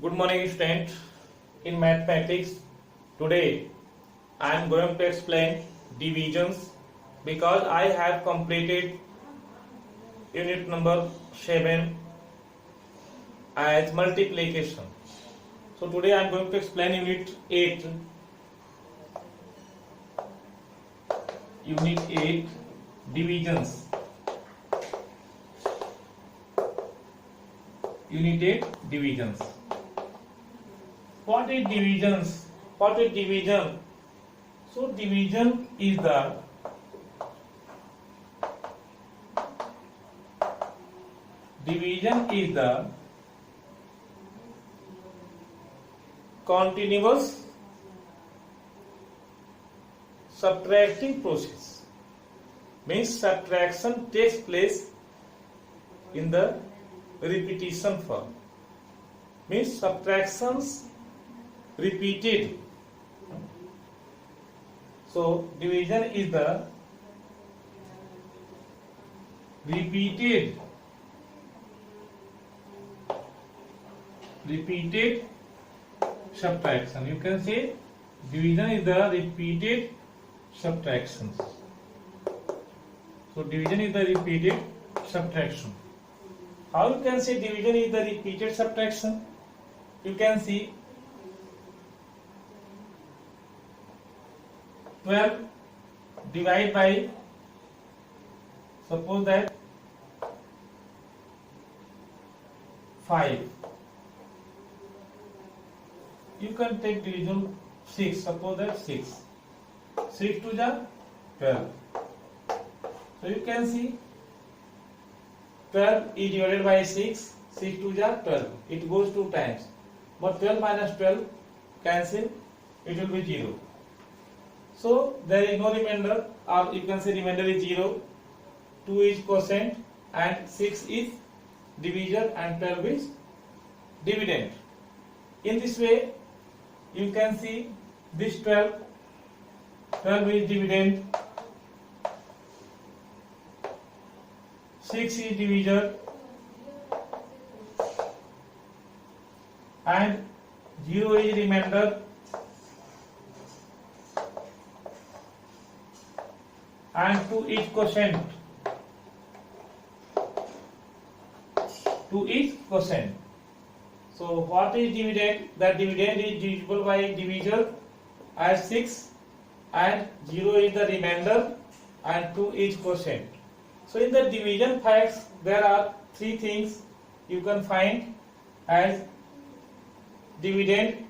Good morning, student. In mathematics, today I am going to explain divisions because I have completed unit number 7 as multiplication. So today I am going to explain unit 8. Unit 8 divisions. Unit 8 divisions. What is divisions? What is division? So division is the continuous subtracting process. Means subtraction takes place in the repetition form. Means subtractions repeated. So division is the repeated subtraction. You can say division is the repeated subtractions. So division is the repeated subtraction. How you can say division is the repeated subtraction? You can see 12 divided by, suppose that 5. You can take division 6, suppose that 6. 6 to the 12. So you can see 12 is divided by 6, 6 to the 12. It goes 2 times. But 12 minus 12 cancel, it will be 0. So there is no remainder, or you can say remainder is 0, 2 is quotient and 6 is divisor and 12 is dividend. In this way you can see this 12 is dividend, 6 is divisor and 0 is remainder and 2 is quotient. 2 is quotient. So what is dividend? The dividend is divisible by divisor as 6 and 0 is the remainder and 2 is quotient. So in the division facts there are 3 things you can find as dividend,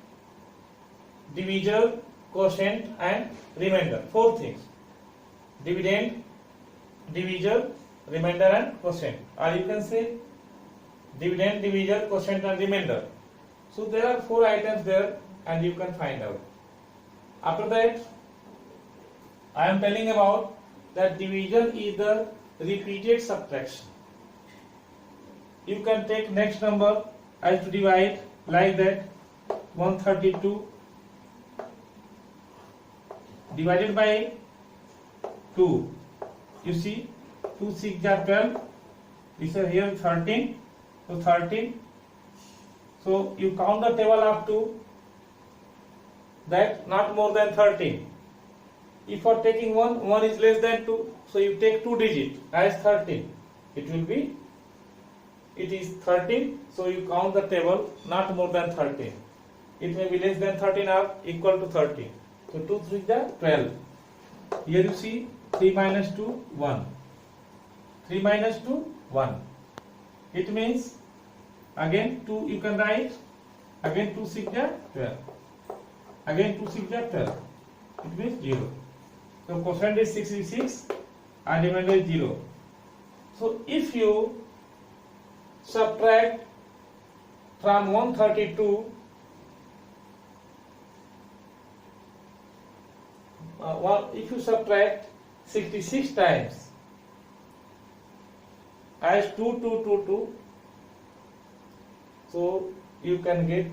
divisor, quotient and remainder. 4 things. Dividend, divisor, remainder and quotient. Or you can say dividend, divisor, quotient and remainder. So there are 4 items there and you can find out. After that I am telling about that division is the repeated subtraction. You can take next number as to divide like that. 132 divided by 2. You see 2 6 are 12. This is here 13. So 13. So you count the table up to that, not more than 13. If for taking 1 is less than 2, so you take 2 digit as 13. It is 13. So you count the table not more than 13. It may be less than 13 or equal to 13. So 2 3 is 12. Here you see 3 minus 2 1. 3 minus 2 1. It means again 2 you can write, again 2 6 is 12. Again 2 6 is 12. It means 0. So quotient is 66 and remainder is 0. So if you subtract from 132 if you subtract 66 times as 2 2 2 2, so you can get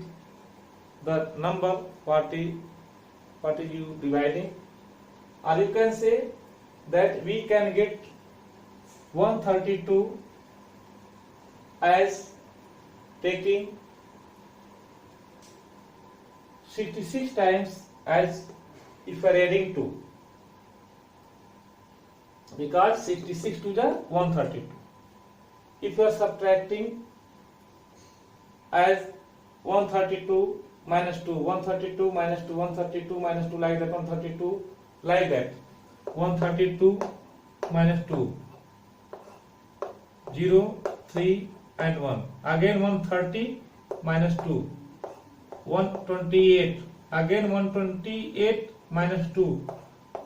the number what is you dividing, or you can say that we can get 132 as taking 66 times as if we are adding 2, because 66 to the 132. If you are subtracting as 132 minus 2, 132 minus 2, 132 minus 2, like that, 132 like that, 132 minus 2, 0, 3 and 1, again 130 minus 2, 128, again 128 minus 2,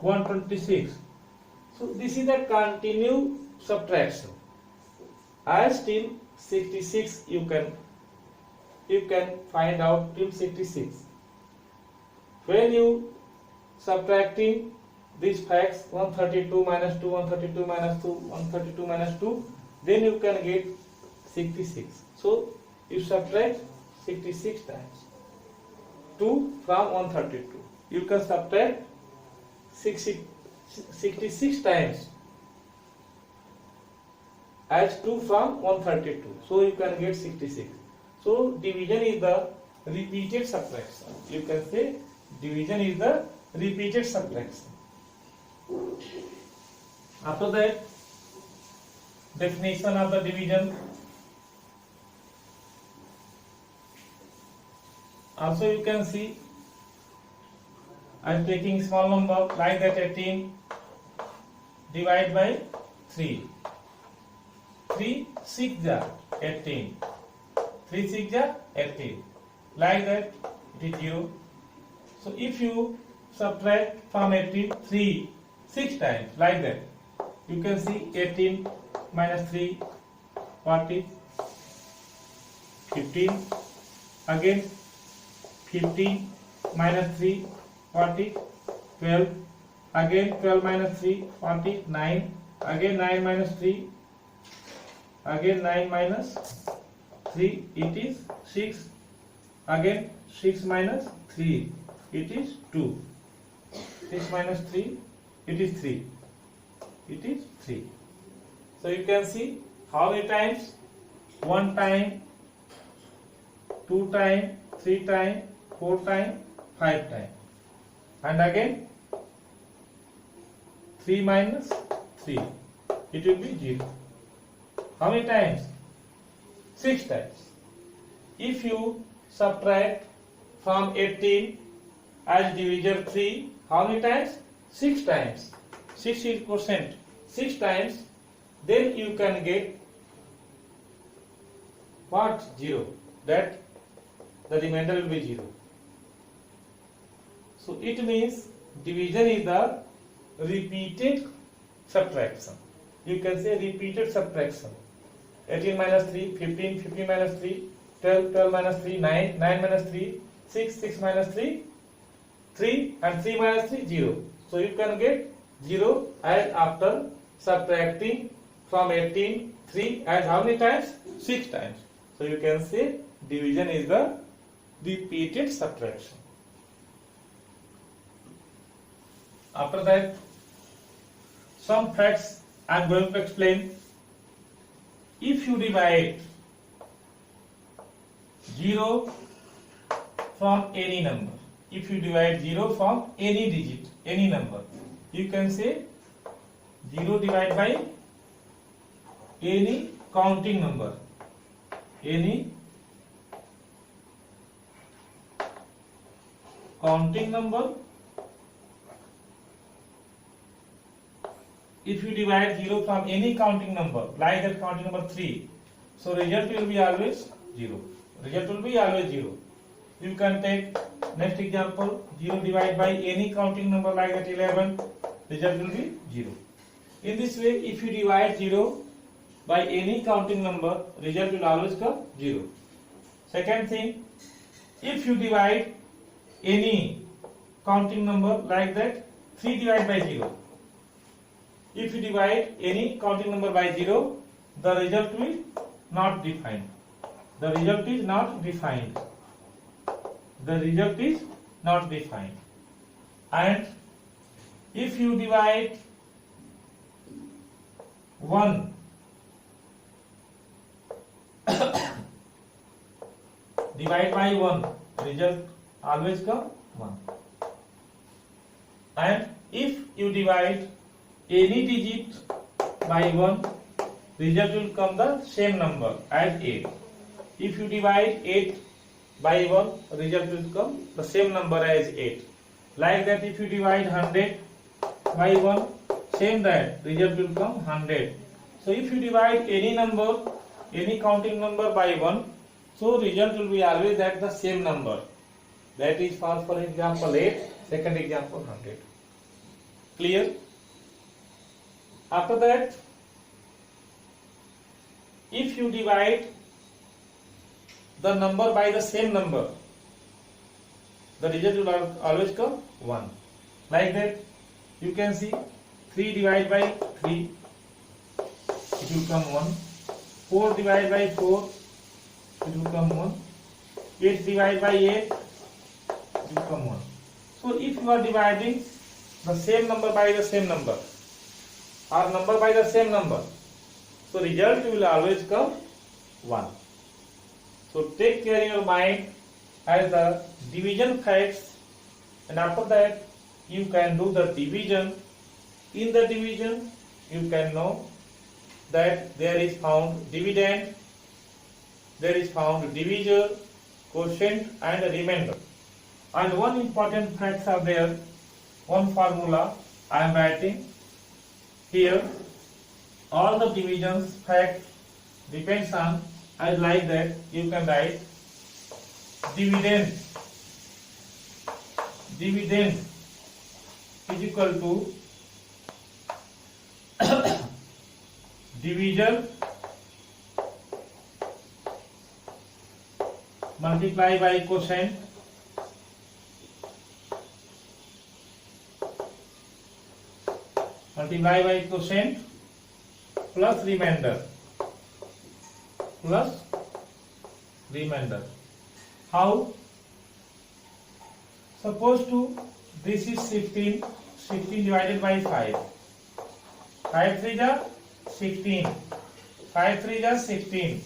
126. So this is a continuous subtraction. As till 66 you can find out till 66. When you subtracting these facts, 132 minus 2, 132 minus 2, 132 minus 2, then you can get 66. So you subtract 66 times 2 from 132. You can subtract 66 times as 2 from 132. So you can get 66. So division is the repeated subtraction. You can say division is the repeated subtraction. After that, definition of the division. Also you can see, I am taking small number like that, 18 divide by 3. 3 6 ja 18. 3 6 ja 18. Like that, it is 0. So if you subtract from 18 3 6 times like that, you can see 18 minus 3 40, 15, again 15 minus 3 40, 12, again 12 minus 3 40, 9, again 9 minus 3, again 9 minus 3, it is 6, again 6 minus 3, it is 2, 6 minus 3, it is 3, it is 3. So you can see how many times? 1 time, 2 time, 3 time, 4 time, 5 time, and again 3 minus 3, it will be 0. How many times? 6 times. If you subtract from 18 as divisor 3, how many times? 6 times. 60%, 6 times, then you can get what? 0. That the remainder will be 0. So it means division is the repeated subtraction. You can say repeated subtraction. 18 minus 3, 15, 15 minus 3, 12, 12 minus 3, 9, 9 minus 3, 6, 6 minus 3, 3, and 3 minus 3, 0. So you can get 0 as after subtracting from 18 3 as how many times? 6 times. So you can say division is the repeated subtraction. After that, some facts I am going to explain. If you divide 0 from any number, if you divide 0 from any digit, any number, you can say 0 divided by any counting number, any counting number. If you divide 0 from any counting number, like that counting number 3, so result will be always 0. Result will be always 0. You can take next example, 0 divided by any counting number like that 11, result will be 0. In this way, if you divide 0 by any counting number, result will always come 0. Second thing, if you divide any counting number like that 3 divided by 0, if you divide any counting number by 0, the result will not defined. The result is not defined. The result is not defined. And if you divide 1 divide by 1, result always come 1. And if you divide any digit by 1, result will come the same number as 8. If you divide 8 by 1, result will come the same number as 8. Like that, if you divide 100 by 1, same that result will come 100. So if you divide any number, any counting number by 1, so result will be always at the same number. That is for example 8, second example 100. Clear? After that, if you divide the number by the same number, the result will always come 1. Like that, you can see 3 divided by 3, it will come 1. 4 divided by 4, it will come 1. 8 divided by 8, it will come 1. So if you are dividing the same number by the same number, or number by the same number, so result will always come 1. So take care in your mind as the division facts, and after that you can do the division. In the division you can know that there is found dividend, there is found divisor, quotient and remainder. And one important facts are there, one formula I am writing here. All the divisions fact depends on, I like that you can write dividend is equal to divisor multiply by quotient plus remainder. How? Suppose to this is 16 divided by 5. 5 3 are 16. 5 3 are 16.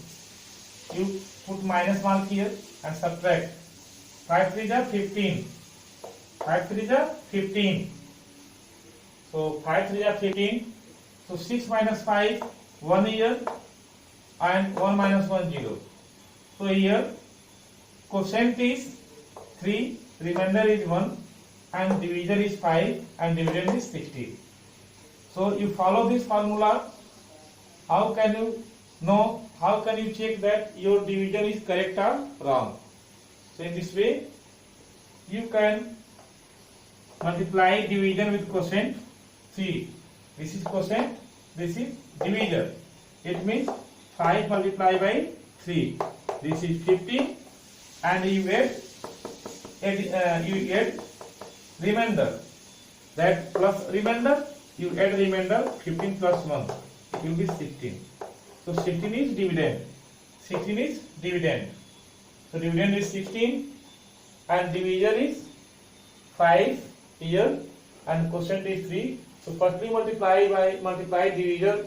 You put minus mark here and subtract. 5 3 are 15. 5 3 are 15. So 5 3 are 15. So 6 minus 5, 1 here, and 1 minus 1 0. So here quotient is 3, remainder is 1, and divisor is 5, and dividend is 16. So you follow this formula. How can you know? How can you check that your division is correct or wrong? So in this way you can multiply division with quotient. 3. This is quotient, this is divisor. It means 5 multiplied by 3. This is 15, and you add remainder. That plus remainder, you add remainder, 15 plus 1. It will be 16. So 16 is dividend. 16 is dividend. So dividend is 16, and divisor is 5 here, and quotient is 3. So firstly multiply divisor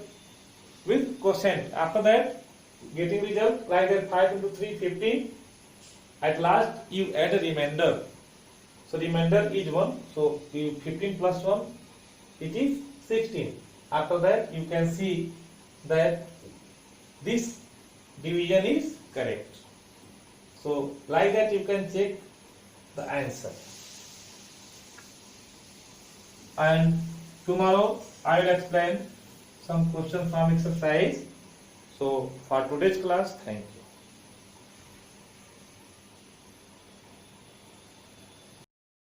with quotient. After that, getting result like that 5 into 3, 15. At last you add a remainder. So remainder is 1. So 15 plus 1, it is 16. After that you can see that this division is correct. So like that you can check the answer. And tomorrow I will explain some questions from exercise. So for today's class, thank you.